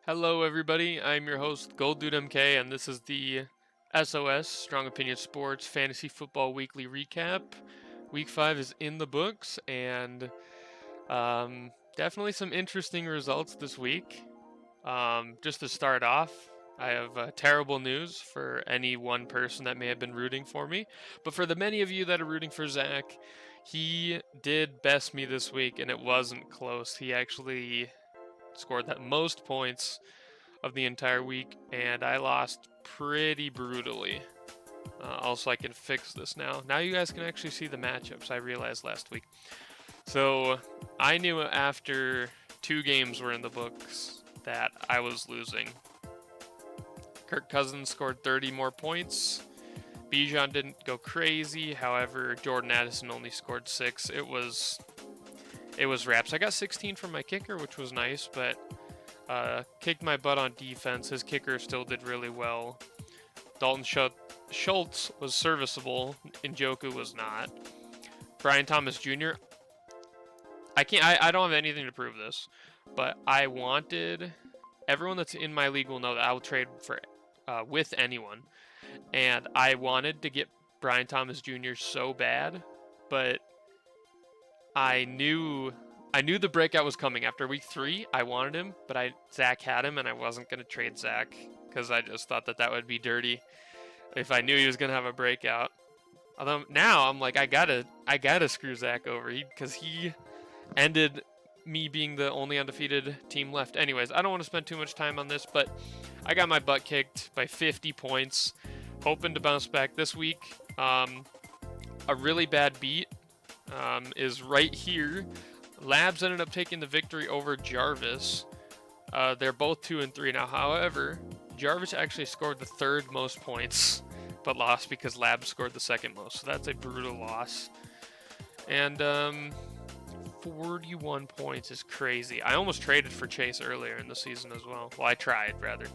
Hello, everybody. I'm your host, Gold Dude MK, and this is the SOS Strong Opinion Sports Fantasy Football Weekly Recap. Week 5 is in the books, and definitely some interesting results this week. Just to start off, I have terrible news for any one person that may have been rooting for me, but for the many of you that are rooting for Zach, he did best me this week, and it wasn't close. He actually scored that most points of the entire week, and I lost pretty brutally. Also, I can fix this now. Now you guys can actually see the matchups I realized last week. So I knew after 2 games were in the books that I was losing. Kirk Cousins scored 30 more points. Bijan didn't go crazy. However, Jordan Addison only scored 6. It was wraps. I got 16 from my kicker, which was nice, but kicked my butt on defense. His kicker still did really well. Dalton Schultz was serviceable. Njoku was not. Brian Thomas Jr. I don't have anything to prove this, but I wanted everyone that's in my league will know that I will trade for with anyone, and I wanted to get Brian Thomas Jr. so bad, but I knew the breakout was coming after week 3. I wanted him, but Zach had him, and I wasn't gonna trade Zach because I just thought that would be dirty if I knew he was gonna have a breakout. Although now I'm like, I gotta screw Zach over because he ended me being the only undefeated team left. Anyways, I don't want to spend too much time on this, but I got my butt kicked by 50 points, hoping to bounce back this week. A really bad beat is right here. Labs ended up taking the victory over Jarvis. They're both 2 and 3 now. However, Jarvis actually scored the 3rd most points, but lost because Labs scored the 2nd most. So that's a brutal loss. And 41 points is crazy. I almost traded for Chase earlier in the season as well. Well, I tried rather.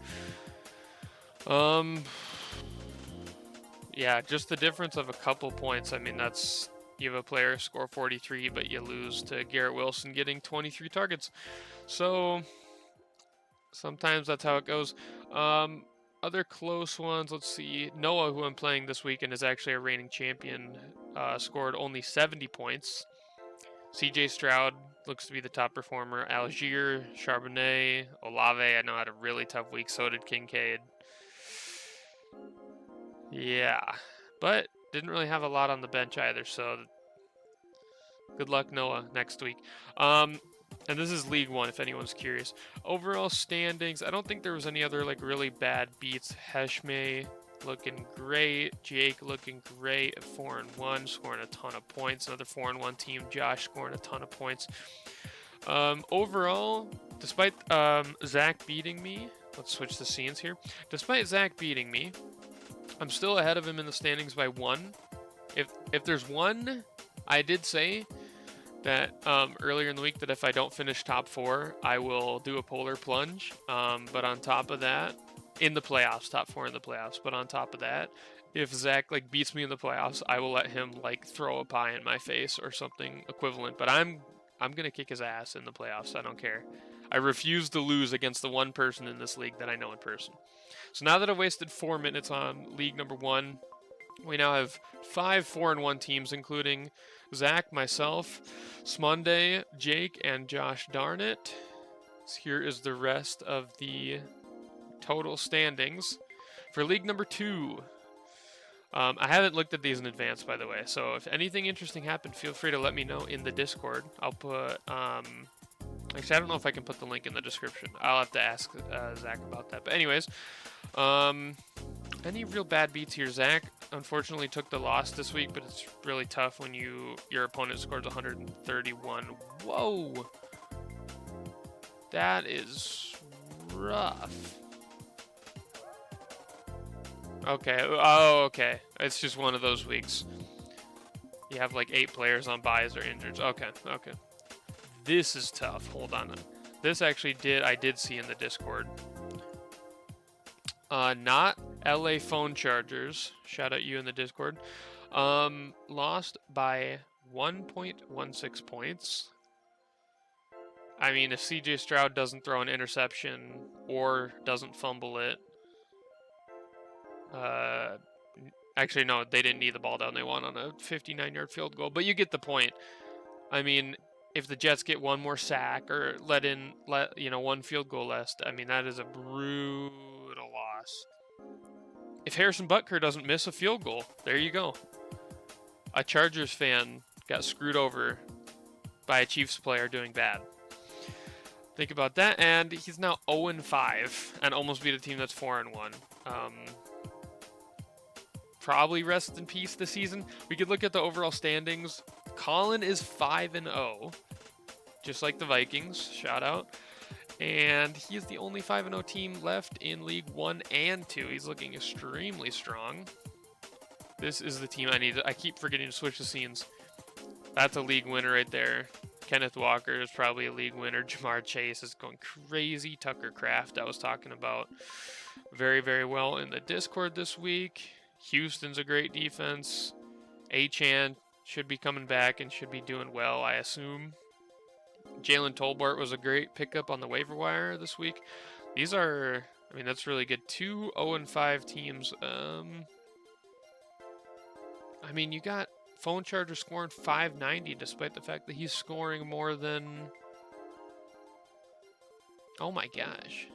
Yeah, just the difference of a couple points. I mean, that's you have a player score 43, but you lose to Garrett Wilson getting 23 targets. So sometimes that's how it goes. Other close ones, let's see. Noah, who I'm playing this weekend, is actually a reigning champion, scored only 70 points. CJ Stroud looks to be the top performer. Algier, Charbonnet, Olave, I know had a really tough week. So did Kincaid. Yeah, but didn't really have a lot on the bench either, so good luck, Noah, next week. And this is League One, if anyone's curious. Overall standings, I don't think there was any other like really bad beats. Heshme looking great. Jake looking great at 4-1, scoring a ton of points. Another 4-1 team. Josh scoring a ton of points. Overall, despite Zach beating me, let's switch the scenes here. Despite Zach beating me, I'm still ahead of him in the standings by 1. If there's one, I did say that earlier in the week that if I don't finish top 4, I will do a polar plunge. But on top of that, in the playoffs, top 4 in the playoffs. But on top of that, if Zach like beats me in the playoffs, I will let him like throw a pie in my face or something equivalent. But I'm gonna kick his ass in the playoffs. I don't care. I refuse to lose against the one person in this league that I know in person. So now that I've wasted 4 minutes on league number 1, we now have 5 4-1 teams, including Zach, myself, Smunday, Jake, and Josh Darnett. So here is the rest of the total standings for league number 2. I haven't looked at these in advance, by the way, so if anything interesting happened, feel free to let me know in the Discord. I'll put, actually, I don't know if I can put the link in the description. I'll have to ask Zach about that. But anyways, any real bad beats here? Zach unfortunately took the loss this week, but it's really tough when your opponent scores 131. Whoa, that is rough. Okay. Oh, okay. It's just one of those weeks. You have like 8 players on buys or injured. Okay. Okay. This is tough. Hold on. This actually I did see in the Discord. Not LA phone chargers. Shout out you in the Discord. Lost by 1.16 points. I mean, if CJ Stroud doesn't throw an interception or doesn't fumble it, actually, no, they didn't knee the ball down. They won on a 59-yard field goal. But you get the point. I mean, if the Jets get one more sack or let one field goal less, I mean, that is a brutal loss. If Harrison Butker doesn't miss a field goal, there you go. A Chargers fan got screwed over by a Chiefs player doing bad. Think about that, and he's now 0-5 and almost beat a team that's 4-1. Probably rest in peace this season. We could look at the overall standings. Colin is 5-0, just like the Vikings. Shout out. And he is the only 5-0 team left in League 1 and 2. He's looking extremely strong. This is the team I need. I keep forgetting to switch the scenes. That's a league winner right there. Kenneth Walker is probably a league winner. Jamar Chase is going crazy. Tucker Kraft, I was talking about very, very well in the Discord this week. Houston's a great defense. Achane should be coming back and should be doing well, I assume. Jalen Tolbert was a great pickup on the waiver wire this week. These are, I mean, that's really good. 2 0-5 teams. I mean, you got Phone Charger scoring 590 despite the fact that he's scoring more than... Oh my gosh.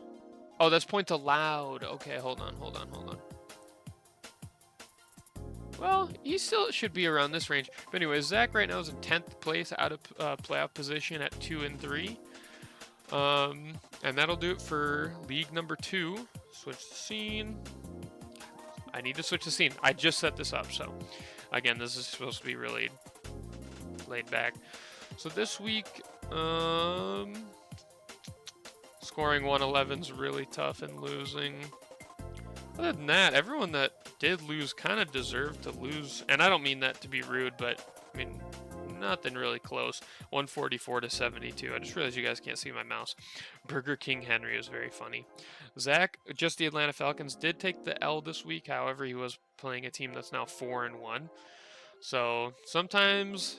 Oh, that's points allowed. Okay, hold on. Well, he still should be around this range. But anyway, Zach right now is in 10th place out of playoff position at 2-3. And that'll do it for league number 2. Switch the scene. I need to switch the scene. I just set this up, so again, this is supposed to be really laid back. So this week, scoring 111 is really tough and losing. Other than that, everyone that did lose kind of deserved to lose. And I don't mean that to be rude, but I mean, nothing really close. 144-72. I just realized you guys can't see my mouse. Burger King Henry was very funny. Zach, just the Atlanta Falcons, did take the L this week. However, he was playing a team that's now 4-1. So sometimes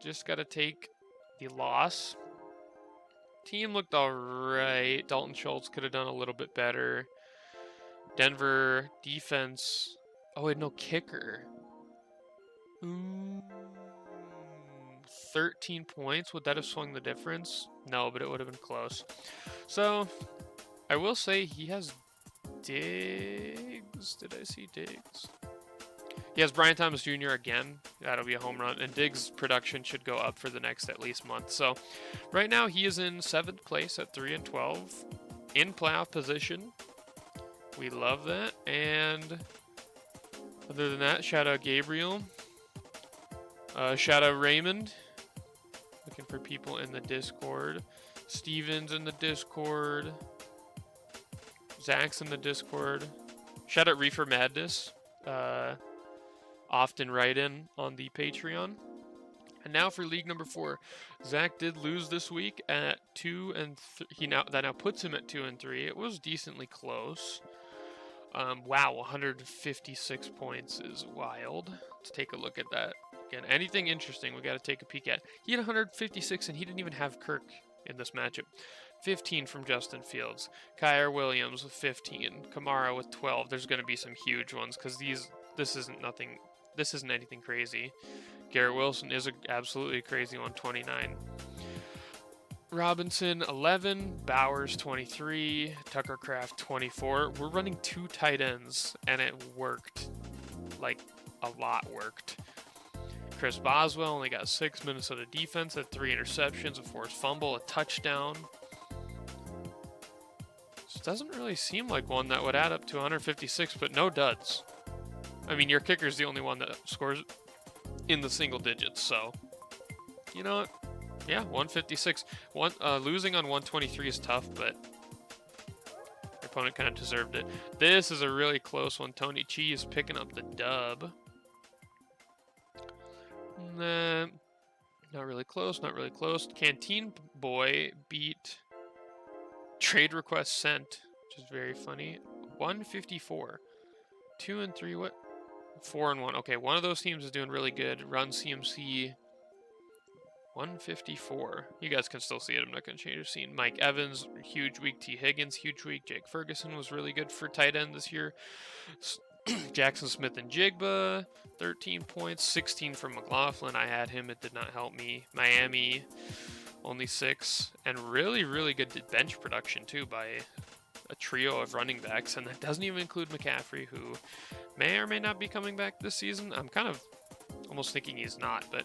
just got to take the loss. Team looked all right. Dalton Schultz could have done a little bit better. Denver defense. Oh, wait, no kicker. 13 points. Would that have swung the difference? No, but it would have been close. So, I will say he has Diggs. Did I see Diggs? He has Brian Thomas Jr. again. That'll be a home run. And Diggs' production should go up for the next at least month. So, right now he is in 7th place at 3-12. In playoff position. We love that. And other than that, shout out Gabriel. Shout out Raymond. Looking for people in the Discord. Steven's in the Discord. Zach's in the Discord. Shout out Reefer Madness. Often write in on the Patreon. And now for league number 4. Zach did lose this week at 2-3. That now puts him at 2-3. It was decently close. Wow, 156 points is wild. Let's take a look at that. Again, anything interesting we got to take a peek at. He had 156 and he didn't even have Kirk in this matchup. 15 from Justin Fields. Kyer Williams with 15. Kamara with 12. There's going to be some huge ones because this isn't anything crazy. Garrett Wilson is absolutely crazy one, 29. Robinson 11, Bowers 23, Tucker Kraft 24. We're running 2 tight ends and it worked. Like a lot worked. Chris Boswell only got 6. Minnesota defense had 3 interceptions, a forced fumble, a touchdown. This doesn't really seem like one that would add up to 156, but no duds. I mean, your kicker's the only one that scores in the single digits, so you know what? Yeah, 156. Losing on 123 is tough, but your opponent kind of deserved it. This is a really close one. Tony Cheese picking up the dub. Nah, not really close, not really close. Canteen Boy beat Trade Request Sent, which is very funny. 154. 2-3, what? 4-1. Okay, one of those teams is doing really good. Run CMC 154. You guys can still see it. I'm not going to change the scene. Mike Evans, huge week. T. Higgins, huge week. Jake Ferguson was really good for tight end this year. Jackson Smith and Jigba, 13 points, 16 from McLaughlin. I had him. It did not help me. Miami, only 6. And really, really good bench production, too, by a trio of running backs. And that doesn't even include McCaffrey, who may or may not be coming back this season. I'm kind of almost thinking he's not. But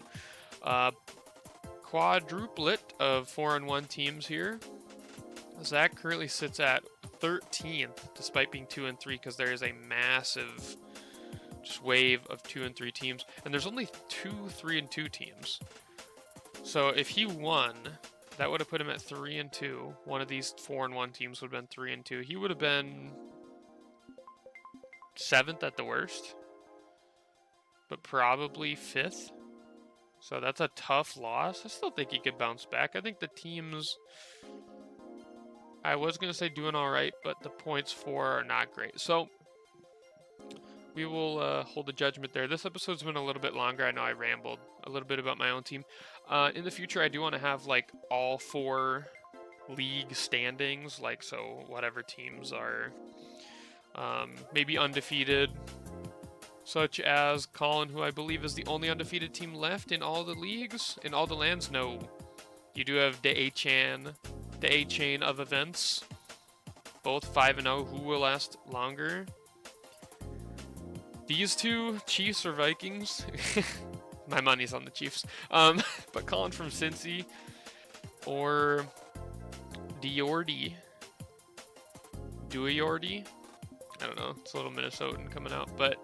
quadruplet of 4-1 teams here. Zach currently sits at 13th, despite being 2-3, because there is a massive just wave of 2-3 teams, and there's only 2 3-2 teams. So if he won, that would have put him at 3-2. One of these 4-1 teams would have been 3-2. He would have been 7th at the worst, but probably 5th. So that's a tough loss. I still think he could bounce back. I think the teams, I was going to say doing all right, but the points for are not great. So we will hold a judgment there. This episode's been a little bit longer. I know I rambled a little bit about my own team. In the future, I do want to have like all 4 league standings, like so whatever teams are maybe undefeated, such as Colin, who I believe is the only undefeated team left in all the leagues, in all the lands. No, you do have the A-chain of events, both 5-0. Who will last longer? These two, Chiefs or Vikings? My money's on the Chiefs. But Colin from Cincy or Diordi. Duyordi? I don't know. It's a little Minnesotan coming out, but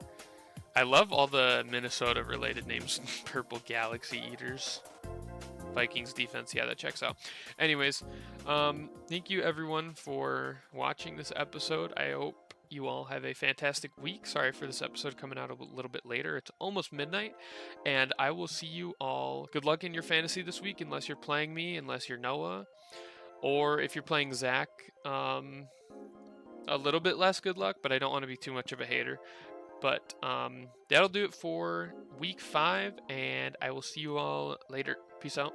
I love all the Minnesota related names. Purple Galaxy Eaters. Vikings defense, yeah, that checks out. Anyways, thank you everyone for watching this episode. I hope you all have a fantastic week. Sorry for this episode coming out a little bit later. It's almost midnight, and I will see you all. Good luck in your fantasy this week, unless you're playing me, unless you're Noah, or if you're playing Zach, a little bit less good luck, but I don't want to be too much of a hater. But that'll do it for week 5, and I will see you all later. Peace out.